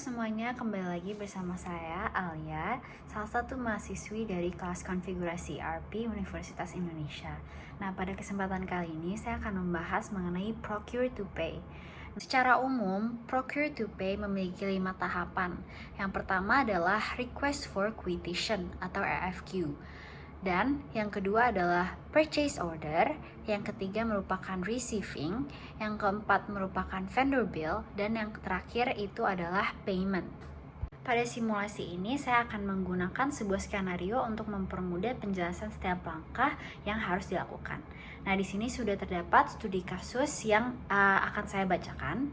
semuanya, kembali lagi bersama saya, Alia, salah satu mahasiswi dari kelas konfigurasi ERP Universitas Indonesia. Nah, pada kesempatan kali ini saya akan membahas mengenai Procure to Pay. Secara umum, Procure to Pay memiliki 5 tahapan. Yang pertama adalah Request for Quotation atau RFQ. Dan yang kedua adalah purchase order, yang ketiga merupakan receiving, yang keempat merupakan vendor bill, dan yang terakhir itu adalah payment. Pada simulasi ini saya akan menggunakan sebuah skenario untuk mempermudah penjelasan setiap langkah yang harus dilakukan. Nah, di sini sudah terdapat studi kasus yang akan saya bacakan.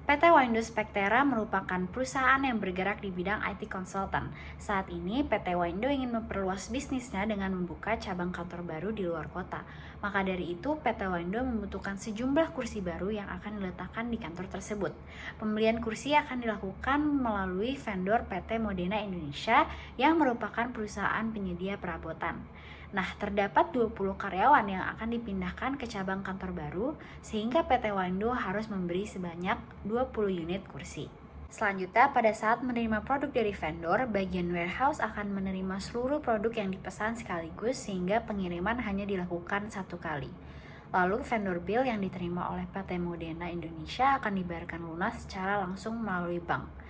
PT Waindo Spectera merupakan perusahaan yang bergerak di bidang IT Consultant. Saat ini, PT Waindo ingin memperluas bisnisnya dengan membuka cabang kantor baru di luar kota. Maka dari itu, PT Waindo membutuhkan sejumlah kursi baru yang akan diletakkan di kantor tersebut. Pembelian kursi akan dilakukan melalui vendor PT Modena Indonesia yang merupakan perusahaan penyedia perabotan. Nah, terdapat 20 karyawan yang akan dipindahkan ke cabang kantor baru, sehingga PT Waindo harus memberi sebanyak 20 unit kursi. Selanjutnya, pada saat menerima produk dari vendor, bagian warehouse akan menerima seluruh produk yang dipesan sekaligus sehingga pengiriman hanya dilakukan satu kali. Lalu, vendor bill yang diterima oleh PT Modena Indonesia akan dibayarkan lunas secara langsung melalui bank.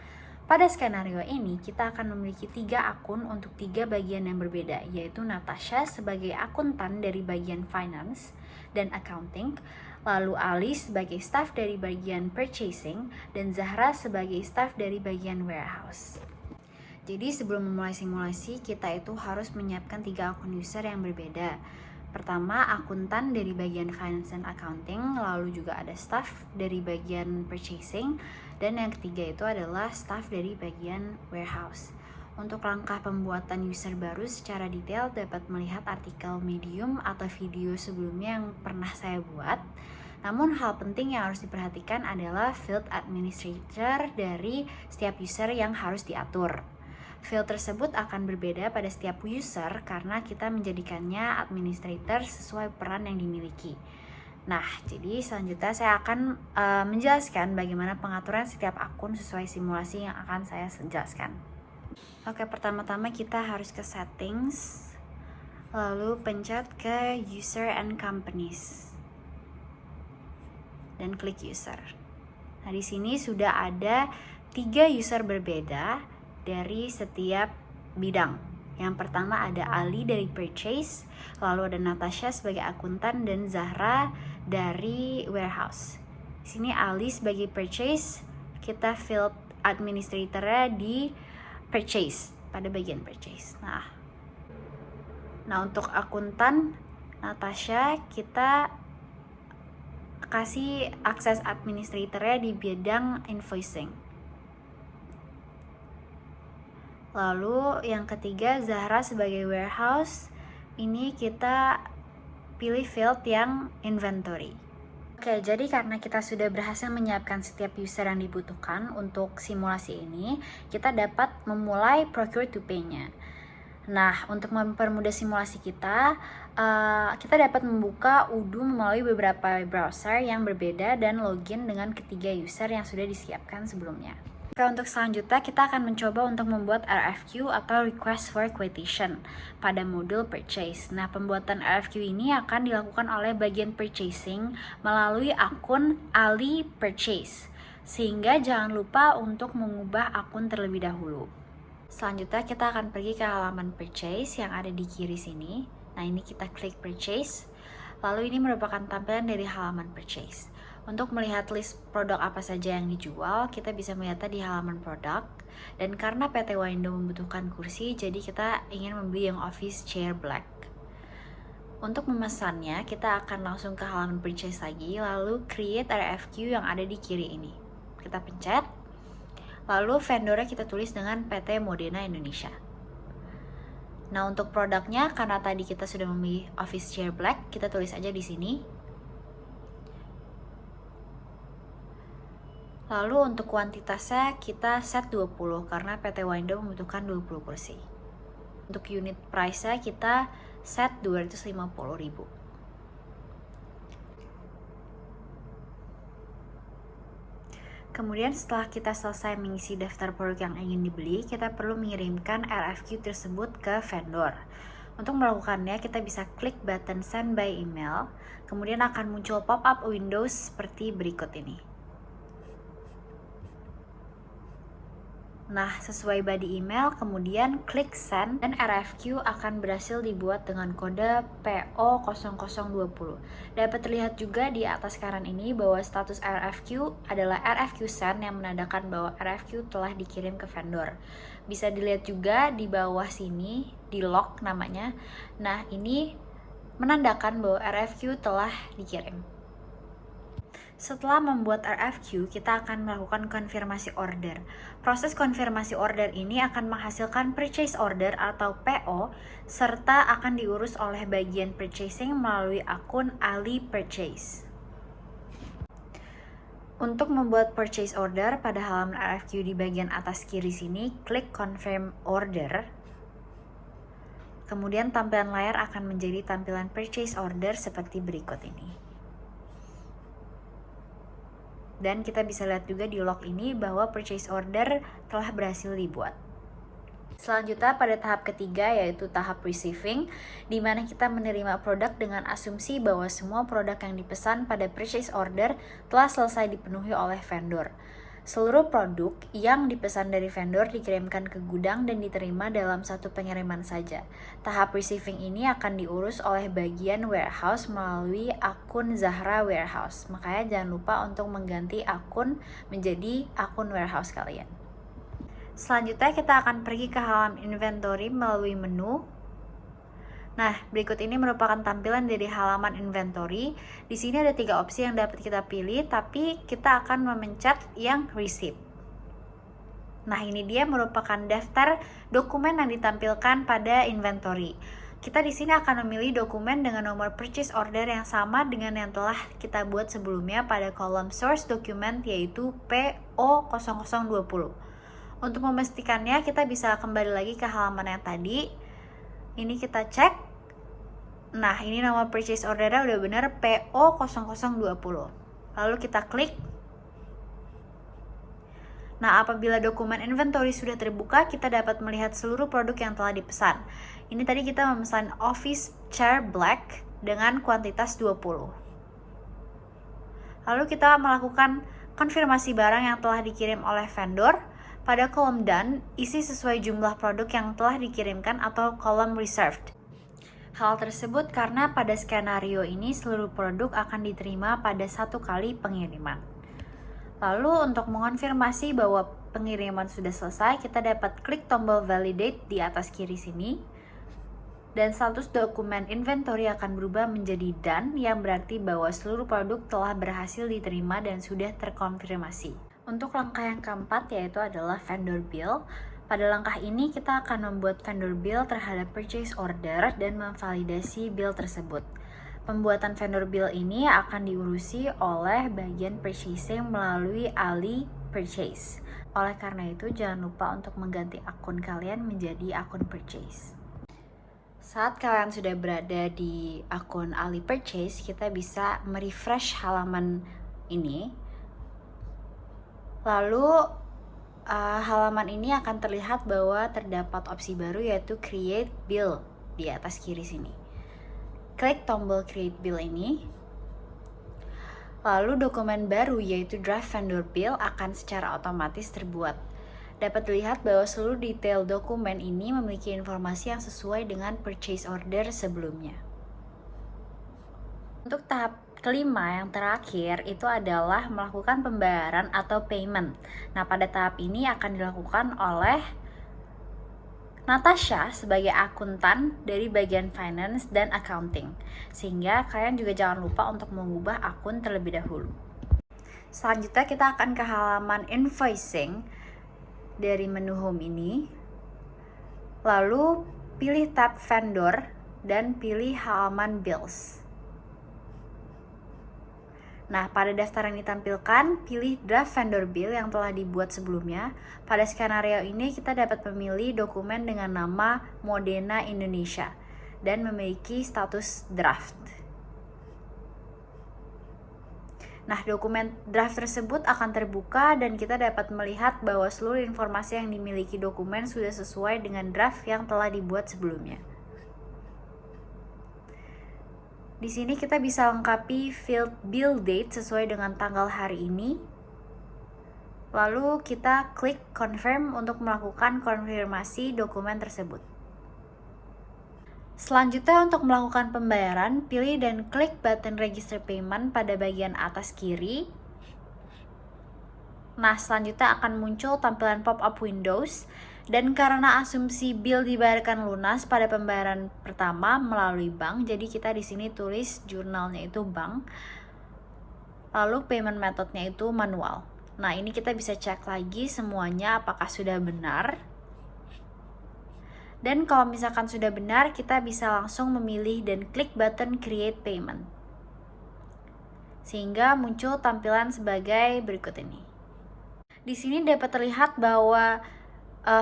Pada skenario ini, kita akan memiliki 3 akun untuk 3 bagian yang berbeda, yaitu Natasha sebagai akuntan dari bagian finance dan accounting, lalu Ali sebagai staff dari bagian purchasing, dan Zahra sebagai staff dari bagian warehouse. Jadi sebelum memulai simulasi, kita itu harus menyiapkan 3 akun user yang berbeda. Pertama, akuntan dari bagian finance dan accounting, lalu juga ada staff dari bagian purchasing, dan yang ketiga itu adalah staff dari bagian warehouse. Untuk langkah pembuatan user baru secara detail dapat melihat artikel Medium atau video sebelumnya yang pernah saya buat. Namun hal penting yang harus diperhatikan adalah field administrator dari setiap user yang harus diatur. Field tersebut akan berbeda pada setiap user karena kita menjadikannya administrator sesuai peran yang dimiliki. Nah, jadi selanjutnya saya akan menjelaskan bagaimana pengaturan setiap akun sesuai simulasi yang akan saya jelaskan. Oke, pertama-tama kita harus ke settings, lalu pencet ke user and companies, dan klik user. Nah, di sini sudah ada 3 user berbeda dari setiap bidang. Yang pertama ada Ali dari purchase, lalu ada Natasha sebagai akuntan, dan Zahra dari warehouse. Di sini Ali sebagai purchase, kita field administrator-nya di purchase, pada bagian purchase. Nah untuk akuntan Natasha, kita kasih akses administrator-nya di bidang invoicing. Lalu yang ketiga Zahra sebagai warehouse, ini kita pilih field yang inventory. Oke, jadi karena kita sudah berhasil menyiapkan setiap user yang dibutuhkan untuk simulasi ini, kita dapat memulai procure to pay-nya. Nah, untuk mempermudah simulasi kita dapat membuka Odoo melalui beberapa browser yang berbeda dan login dengan ketiga user yang sudah disiapkan sebelumnya. Oke, untuk selanjutnya kita akan mencoba untuk membuat RFQ atau Request for Quotation pada modul Purchase. Nah, pembuatan RFQ ini akan dilakukan oleh bagian Purchasing melalui akun Ali Purchase, sehingga jangan lupa untuk mengubah akun terlebih dahulu. Selanjutnya kita akan pergi ke halaman Purchase yang ada di kiri sini. Nah, ini kita klik Purchase, lalu ini merupakan tampilan dari halaman Purchase. Untuk melihat list produk apa saja yang dijual, kita bisa melihatnya di halaman produk. Dan karena PT Waindo membutuhkan kursi, jadi kita ingin membeli yang office chair black. Untuk memesannya, kita akan langsung ke halaman purchase lagi, lalu create RFQ yang ada di kiri ini. Kita pencet, lalu vendornya kita tulis dengan PT Modena Indonesia. Nah, untuk produknya, karena tadi kita sudah memilih office chair black, kita tulis aja di sini. Lalu untuk kuantitasnya kita set 20 karena PT Waindo membutuhkan 20 kursi. Untuk unit price-nya kita set 250.000. Kemudian setelah kita selesai mengisi daftar produk yang ingin dibeli, kita perlu mengirimkan RFQ tersebut ke vendor. Untuk melakukannya, kita bisa klik button send by email, kemudian akan muncul pop-up Windows seperti berikut ini. Nah, sesuai body email, kemudian klik send dan RFQ akan berhasil dibuat dengan kode PO0020. Dapat terlihat juga di atas kanan ini bahwa status RFQ adalah RFQ send yang menandakan bahwa RFQ telah dikirim ke vendor. Bisa dilihat juga di bawah sini, di log namanya. Nah, ini menandakan bahwa RFQ telah dikirim. Setelah membuat RFQ, kita akan melakukan konfirmasi order. Proses konfirmasi order ini akan menghasilkan purchase order atau PO, serta akan diurus oleh bagian purchasing melalui akun Ali Purchase. Untuk membuat purchase order, pada halaman RFQ di bagian atas kiri sini, klik confirm order. Kemudian tampilan layar akan menjadi tampilan purchase order seperti berikut ini. Dan kita bisa lihat juga di log ini bahwa purchase order telah berhasil dibuat. Selanjutnya pada tahap ketiga, yaitu tahap receiving, di mana kita menerima produk dengan asumsi bahwa semua produk yang dipesan pada purchase order telah selesai dipenuhi oleh vendor. Seluruh produk yang dipesan dari vendor dikirimkan ke gudang dan diterima dalam satu pengiriman saja. Tahap receiving ini akan diurus oleh bagian warehouse melalui akun Zahra Warehouse. Makanya jangan lupa untuk mengganti akun menjadi akun warehouse kalian. Selanjutnya kita akan pergi ke halaman inventory melalui menu. Nah, berikut ini merupakan tampilan dari halaman inventory. Di sini ada 3 opsi yang dapat kita pilih, tapi kita akan memencet yang receipt. Nah, ini dia merupakan daftar dokumen yang ditampilkan pada inventory. Kita di sini akan memilih dokumen dengan nomor purchase order yang sama dengan yang telah kita buat sebelumnya pada kolom source document, yaitu PO0020. Untuk memastikannya, kita bisa kembali lagi ke halaman yang tadi. Ini kita cek. Nah, ini nomor purchase ordernya udah benar, PO0020. Lalu kita klik. Nah, apabila dokumen inventory sudah terbuka, kita dapat melihat seluruh produk yang telah dipesan. Ini tadi kita memesan office chair black dengan kuantitas 20. Lalu kita melakukan konfirmasi barang yang telah dikirim oleh vendor. Pada kolom done, isi sesuai jumlah produk yang telah dikirimkan atau kolom reserved. Hal tersebut karena pada skenario ini seluruh produk akan diterima pada 1 kali pengiriman. Lalu untuk mengonfirmasi bahwa pengiriman sudah selesai, kita dapat klik tombol validate di atas kiri sini. Dan status dokumen inventory akan berubah menjadi done, yang berarti bahwa seluruh produk telah berhasil diterima dan sudah terkonfirmasi. Untuk langkah yang keempat, yaitu adalah vendor bill. Pada langkah ini kita akan membuat vendor bill terhadap purchase order dan memvalidasi bill tersebut. Pembuatan vendor bill ini akan diurusi oleh bagian purchasing melalui Ali Purchase. Oleh karena itu, jangan lupa untuk mengganti akun kalian menjadi akun purchase. Saat kalian sudah berada di akun Ali Purchase, kita bisa merefresh halaman ini. Lalu halaman ini akan terlihat bahwa terdapat opsi baru, yaitu Create Bill di atas kiri sini. Klik tombol Create Bill ini. Lalu dokumen baru, yaitu Draft Vendor Bill, akan secara otomatis terbuat. Dapat dilihat bahwa seluruh detail dokumen ini memiliki informasi yang sesuai dengan purchase order sebelumnya. Untuk tahap kelima yang terakhir itu adalah melakukan pembayaran atau payment. Nah, pada tahap ini akan dilakukan oleh Natasha sebagai akuntan dari bagian finance dan accounting. Sehingga kalian juga jangan lupa untuk mengubah akun terlebih dahulu. Selanjutnya kita akan ke halaman invoicing dari menu home ini. Lalu pilih tab vendor dan pilih halaman bills. Nah, pada daftar yang ditampilkan, pilih draft vendor bill yang telah dibuat sebelumnya. Pada skenario ini, kita dapat memilih dokumen dengan nama Modena Indonesia dan memiliki status draft. Nah, dokumen draft tersebut akan terbuka dan kita dapat melihat bahwa seluruh informasi yang dimiliki dokumen sudah sesuai dengan draft yang telah dibuat sebelumnya. Di sini kita bisa lengkapi field bill date sesuai dengan tanggal hari ini. Lalu kita klik confirm untuk melakukan konfirmasi dokumen tersebut. Selanjutnya untuk melakukan pembayaran, pilih dan klik button register payment pada bagian atas kiri. Nah, selanjutnya akan muncul tampilan pop-up Windows. Dan karena asumsi bill dibayarkan lunas pada pembayaran pertama melalui bank, jadi kita di sini tulis jurnalnya itu bank. Lalu payment methodnya itu manual. Nah, ini kita bisa cek lagi semuanya apakah sudah benar. Dan kalau misalkan sudah benar, kita bisa langsung memilih dan klik button create payment. Sehingga muncul tampilan sebagai berikut ini. Di sini dapat terlihat bahwa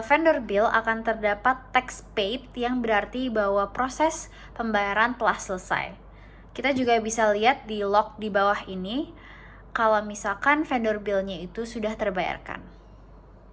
vendor bill akan terdapat text paid yang berarti bahwa proses pembayaran telah selesai. Kita juga bisa lihat di log di bawah ini kalau misalkan vendor bill-nya itu sudah terbayarkan.